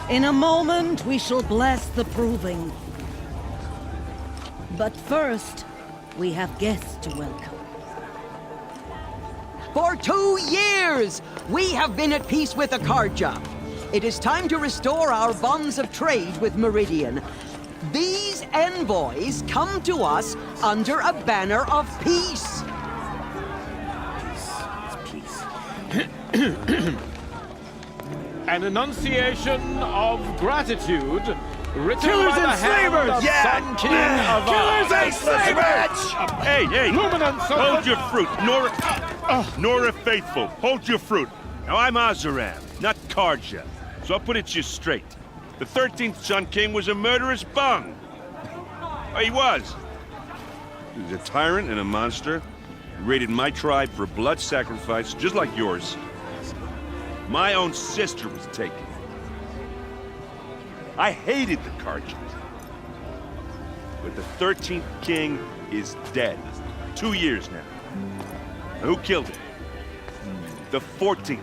In a moment, we shall bless the proving. But first, we have guests to welcome. For 2 years, we have been at peace with Akarja. It is time to restore our bonds of trade with Meridian. These envoys come to us under a banner of peace. An enunciation of gratitude written Killers by the and hand slavers! of Yeah! Sun King of Killers and slavers! Hey! Luminance of Hold the- your fruit, Nora Faithful. Hold your fruit. Now I'm Azaram, not Karja, so I'll put it to you straight. The 13th Sun King was a murderous bung. Oh, he was. He was a tyrant and a monster. He raided my tribe for blood sacrifice, just like yours. My own sister was taken. I hated the Karja. But the 13th King is dead. 2 years now. Now, who killed him? The 14th.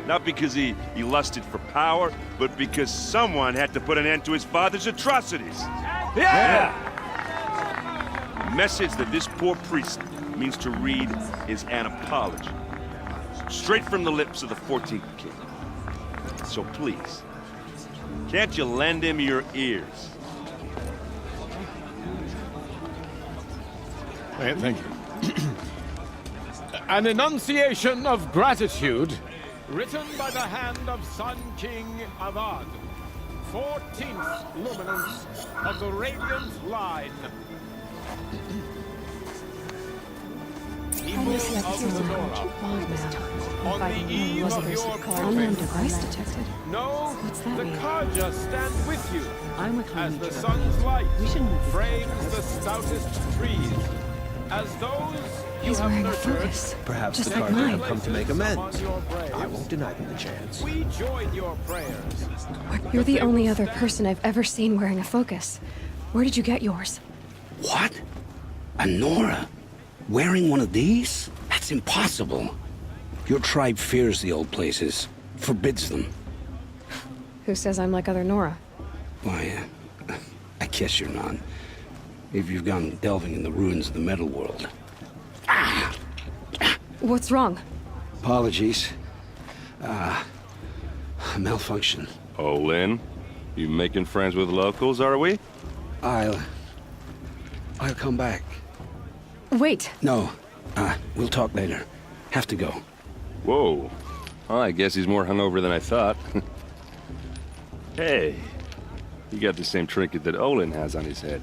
Not because he lusted for power, but because someone had to put an end to his father's atrocities. Yeah! The message that this poor priest means to read is an apology. Straight from the lips of the 14th king. So please, can't you lend him your ears? Thank you. An enunciation of gratitude written by the hand of Sun King Avad, 14th luminance of the Radiant Line. People of Lenora, on the eve of your Unknown birthday, device detected. know What's that the mean? Karja stand with you I'm with as the Hamid. sun's light We shouldn't be frames the stoutest trees, as those you He's have wearing a nurtured. focus. Perhaps Just the like Karja mine. have come to make amends. Among your braves. I won't deny them the chance. We join your prayers. You're the only other person I've ever seen wearing a focus. Where did you get yours? What? A Nora? Wearing one of these? That's impossible. Your tribe fears the old places, forbids them. Who says I'm like other Nora? Why, I guess you're not. If you've gone delving in the ruins of the metal world. What's wrong? Apologies. Malfunction. Oh, Lynn, you making friends with locals, are we? I'll come back. Wait, No, we'll talk later. Have to go. Whoa. Well, I guess he's more hungover than I thought. Hey, you got the same trinket that Olin has on his head.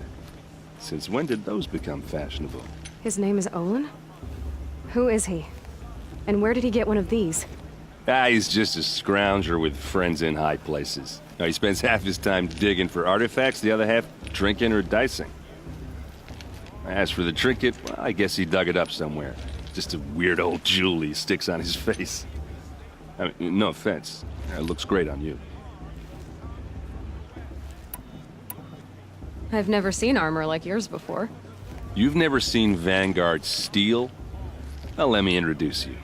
Since when did those become fashionable? his name is Olin? Who is he? And where did he get one of these? He's just a scrounger with friends in high places. Now, he spends half his time digging for artifacts, the other half drinking or dicing. As for the trinket, well, I guess he dug it up somewhere. Just a weird old jewel he sticks on his face. I mean, no offense. It looks great on you. I've never seen armor like yours before. You've never seen Vanguard steel? Well, let me introduce you.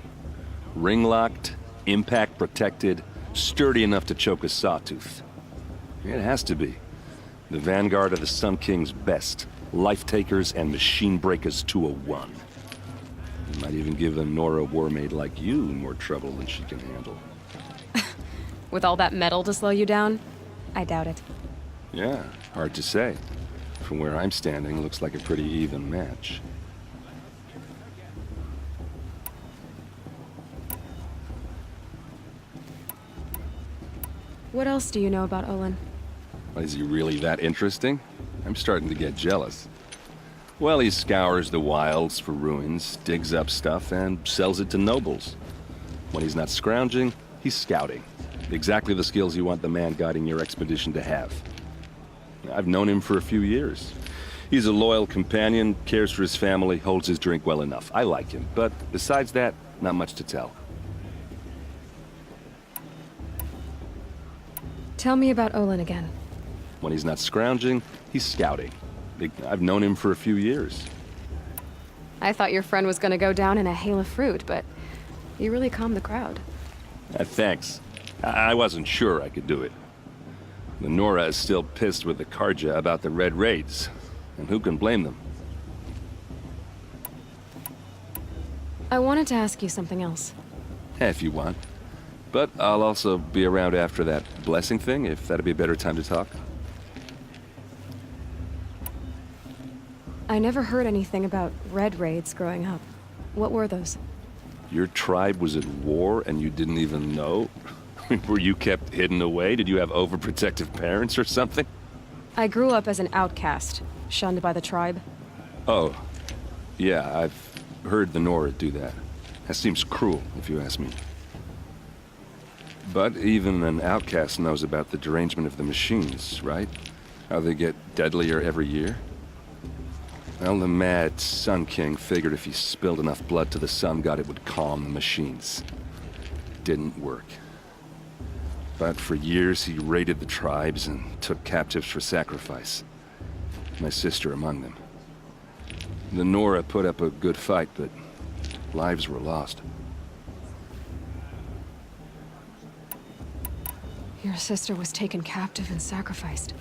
Ring-locked, impact-protected, sturdy enough to choke a sawtooth. It has to be. The Vanguard of the Sun King's best. Life-takers and machine breakers to a one. You might even give a Nora warmaid like you more trouble than she can handle. With all that metal to slow you down? I doubt it. Yeah, hard to say. From where I'm standing, looks like a pretty even match. What else do you know about Olin? Is he really that interesting? I'm starting to get jealous. Well, he scours the wilds for ruins, digs up stuff, and sells it to nobles. When he's not scrounging, he's scouting. Exactly the skills you want the man guiding your expedition to have. I've known him for a few years. He's a loyal companion, cares for his family, holds his drink well enough. I like him, but besides that, not much to tell. Tell me about Olin again. When he's not scrounging, he's scouting. I've known him for a few years. I thought your friend was gonna go down in a hail of fruit, but you really calmed the crowd. Thanks. I wasn't sure I could do it. The Nora is still pissed with the Karja about the Red Raids, and who can blame them? I wanted to ask you something else. If you want. But I'll also be around after that blessing thing, if that'd be a better time to talk. I never heard anything about Red Raids growing up. What were those? Your tribe was at war and you didn't even know? Were you kept hidden away? Did you have overprotective parents or something? I grew up as an outcast, shunned by the tribe. Oh, yeah, I've heard the Nora do that. That seems cruel, if you ask me. But even an outcast knows about the derangement of the machines, right? How they get deadlier every year? Well, the mad Sun King figured if he spilled enough blood to the Sun God, it would calm the machines. Didn't work. But for years, he raided the tribes and took captives for sacrifice. My sister among them. The Nora put up a good fight, but lives were lost. Your sister was taken captive and sacrificed.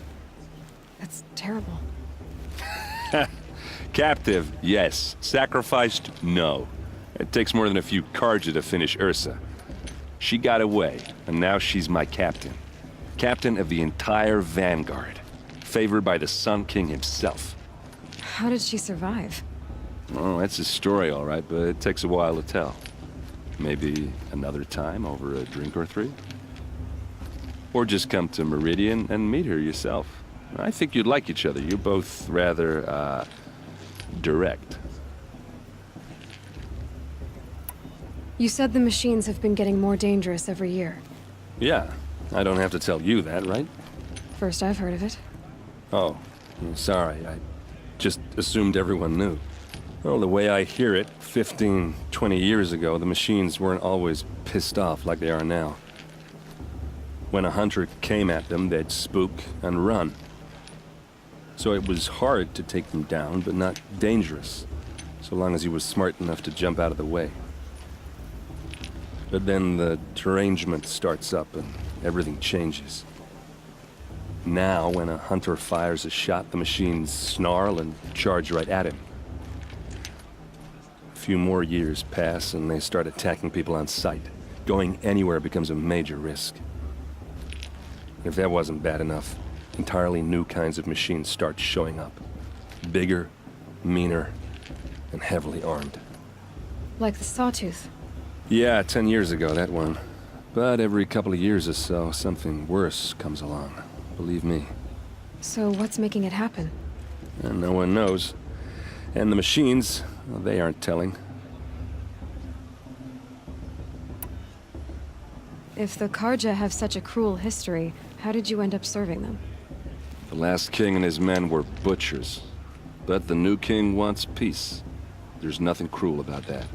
That's terrible. Captive, yes. Sacrificed, no. It takes more than a few Karja to finish Ursa. She got away, and now she's my captain. Captain of the entire Vanguard. Favored by the Sun King himself. How did she survive? Oh, that's a story, all right, but it takes a while to tell. Maybe another time over a drink or three? Or just come to Meridian and meet her yourself. I think you'd like each other. You're both rather, direct. You said the machines have been getting more dangerous every year. Yeah, I don't have to tell you that, right? First I've heard of it. Oh, sorry. I just assumed everyone knew. Well, the way I hear it, 15, 20 years ago, the machines weren't always pissed off like they are now. When a hunter came at them, they'd spook and run. So it was hard to take them down, but not dangerous, so long as he was smart enough to jump out of the way. But then the derangement starts up and everything changes. Now, when a hunter fires a shot, the machines snarl and charge right at him. A few more years pass and they start attacking people on sight. Going anywhere becomes a major risk. If that wasn't bad enough, entirely new kinds of machines start showing up. Bigger, meaner, and heavily armed. Like the Sawtooth. Yeah, 10 years ago, that one. But every couple of years or so, something worse comes along. Believe me. So what's making it happen? And no one knows. And the machines, well, they aren't telling. If the Karja have such a cruel history, how did you end up serving them? The last king and his men were butchers. But the new king wants peace. There's nothing cruel about that.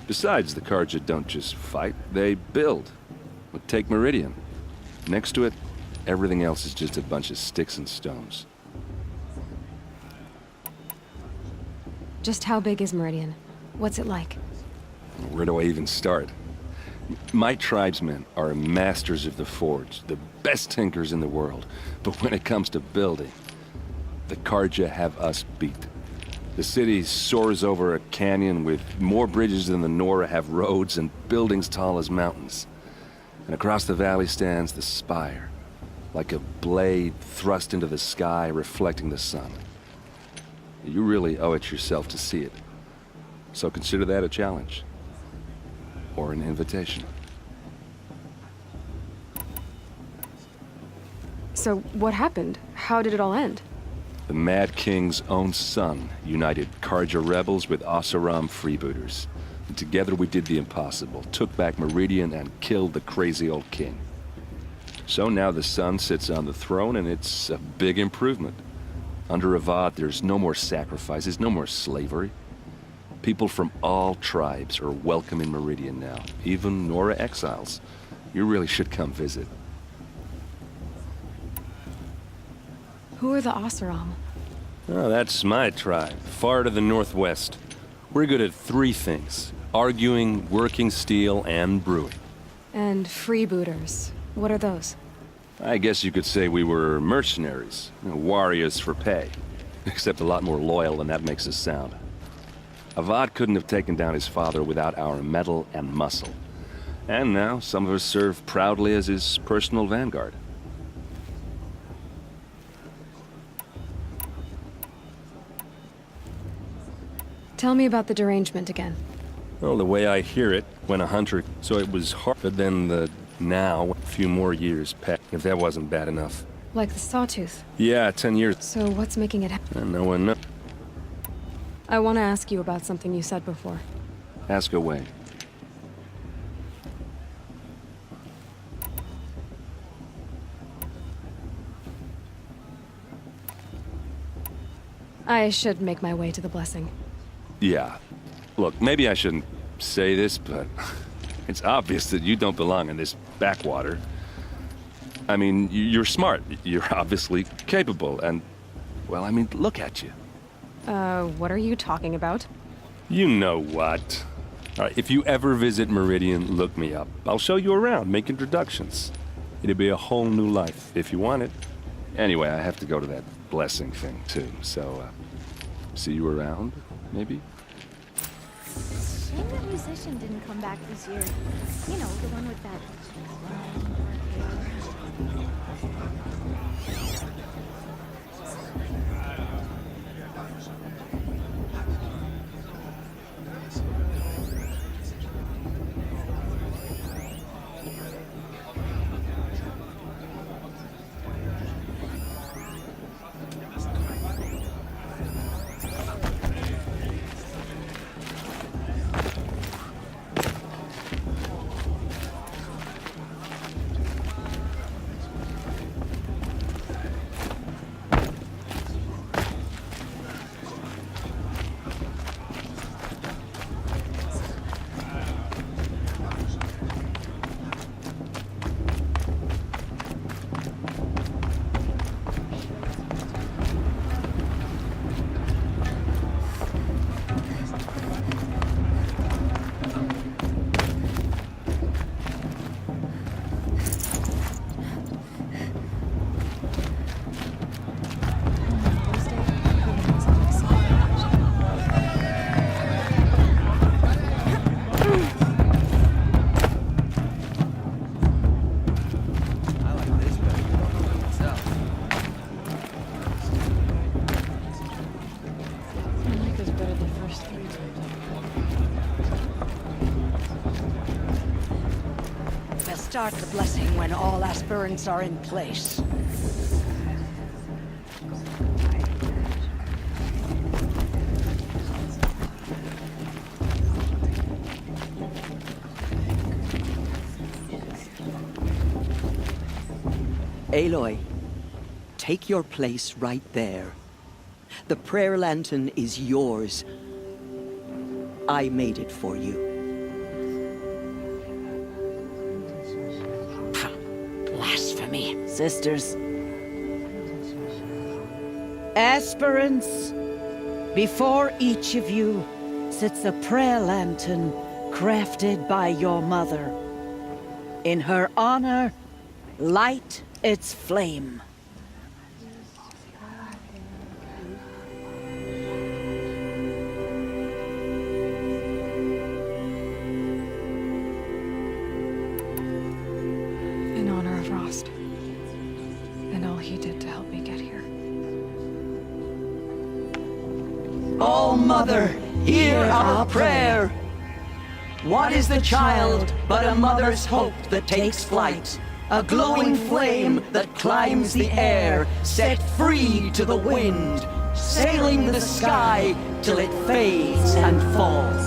Besides, the Karja don't just fight, they build. But take Meridian. Next to it, everything else is just a bunch of sticks and stones. Just how big is Meridian? What's it like? Where do I even start? My tribesmen are masters of the forge, the best tinkers in the world. But when it comes to building, the Karja have us beat. The city soars over a canyon with more bridges than the Nora have roads and buildings tall as mountains. And across the valley stands the spire, like a blade thrust into the sky reflecting the sun. You really owe it yourself to see it. So consider that a challenge. Or an invitation. So what happened? How did it all end? The Mad King's own son united Karja rebels with Oseram freebooters. And together we did the impossible, took back Meridian and killed the crazy old king. So now the son sits on the throne and it's a big improvement. Under Avad, there's no more sacrifices, no more slavery. People from all tribes are welcome in Meridian now, even Nora exiles. You really should come visit. Who are the Oseram? Oh, that's my tribe, far to the northwest. We're good at three things: arguing, working steel, and brewing. And freebooters. What are those? I guess you could say we were mercenaries, warriors for pay. Except a lot more loyal than that makes us sound. Avad couldn't have taken down his father without our metal and muscle. And now, some of us serve proudly as his personal vanguard. Tell me about the derangement again. Well, the way I hear it, when a hunter, so it was hard, but then now, a few more years passed, if that wasn't bad enough. Like the Sawtooth. Yeah, 10 years. So what's making it happen? And no one knows. I want to ask you about something you said before. Ask away. I should make my way to the blessing. Yeah. Look, maybe I shouldn't say this, but it's obvious that you don't belong in this backwater. I mean, you're smart. You're obviously capable, and, well, I mean, look at you. What are you talking about? You know what. All right, if you ever visit Meridian, look me up. I'll show you around, make introductions. It'll be a whole new life, if you want it. Anyway, I have to go to that blessing thing, too, so, see you around, maybe? Shame that musician didn't come back this year. You know, the one with that... Start the blessing when all aspirants are in place. Aloy, take your place right there. The prayer lantern is yours. I made it for you. Blasphemy, sisters. Aspirants, before each of you sits a prayer lantern crafted by your mother. In her honor, light its flame. In honor of Rost. And all he did to help me get here. Oh, Mother, hear our prayer. What is the child but a mother's hope that takes flight? A glowing flame that climbs the air, set free to the wind, sailing the sky till it fades and falls.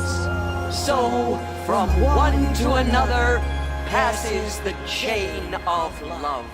So, from one to another, passes the chain of love.